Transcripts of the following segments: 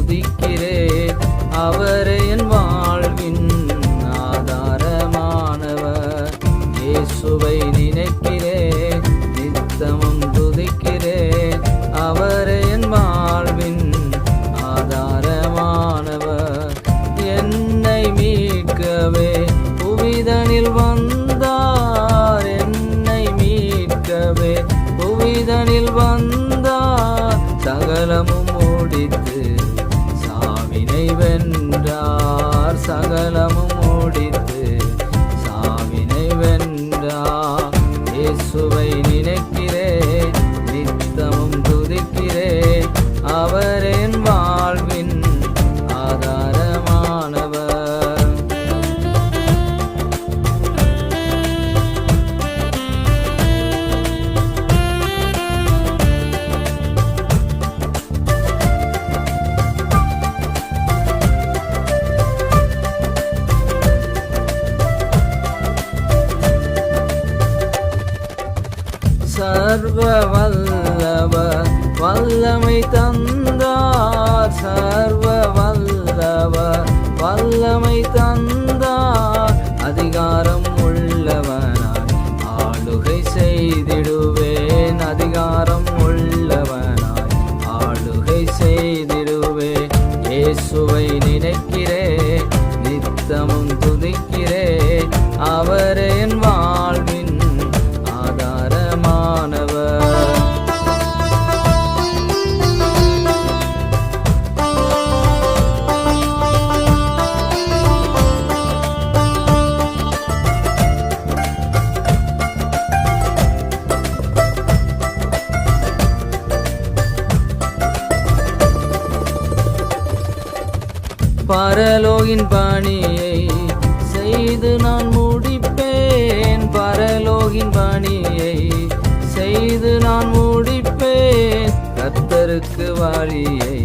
துதிக்கிறேன். அவரே என் வாழ்வின் ஆதாரமானவர். இயேசுவை நினைக்கிறேன், நித்தமும் துதிக்கிறேன். அவரே என் வாழ்வின் ஆதாரமானவர். என்னை மீட்கவே புவிதனில் வந்தார். என்னை மீட்கவே புவிதனில் வந்தார். சகலமும் முடித்து சாவினை வென்றார். சகலமும் முடித்து சாவினை வென்றார். இயேசுவை நினைக்கிறேன், நித்தமும் துதிக்கிறேன். அவர் என் வாழ்வின் ஆதாரமானவர். சர்வ வல்லவர் வல்லமை தந்தார். சர்வ வல்லவர் வல்லமை தந்தார். அதிகாரம் உள்ளவனாய் ஆளுகை செய்திடுவேன். அதிகாரம் உள்ளவனாய் ஆளுகை செய்திடுவேன். இயேசுவை நினைக்கிறேன், நித்தமும் துதிக்கிறேன். அவர் என் வாழ்வின் பரலோகின் பணியை செய்து நான் முடிப்பேன். பரலோகின் பணியை செய்து நான் முடிப்பேன். கர்த்தருக்கு வழியை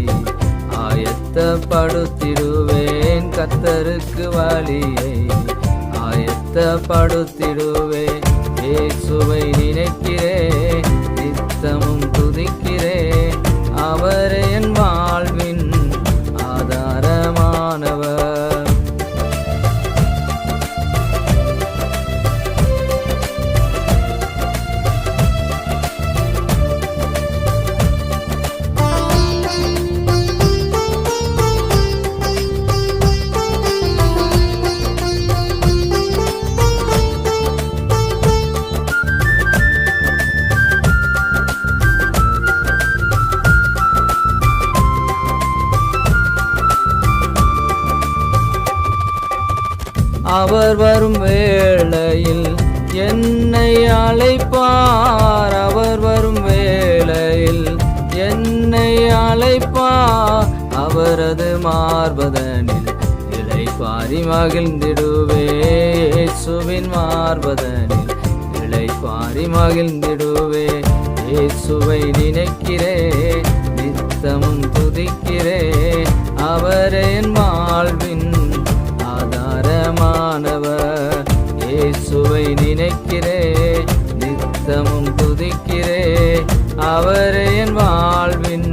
ஆயத்தப்படுத்திடுவேன். கர்த்தருக்கு வழியை ஆயத்தப்படுத்திடுவேன். இயேசுவை நினைக்கிறேன், நித்தமும் துதிக்கிறேன். அவர் என் வாழ்வின் ஆதாரமானவர். அவர் வரும் வேளையில் என்னை அழைப்பார். அவர் வரும் வேளையில் என்னை அழைப்பார். அவரது மார்பதனில் இளைப்பாரி மகிழ்ந்திடுவே. இயேசுவின் மார்பதனில் இளைப்பாரி மகிழ்ந்திடுவே. இயேசுவை நினைக்கிறேன், நித்தமும் துதிக்கிறேன். அவர் என் வாழ்வின் ஆதாரமானவர். இயேசுவை நினைக்கிறேன், நித்தமும் துதிக்கிறேன். அவர் என் வாழ்வின்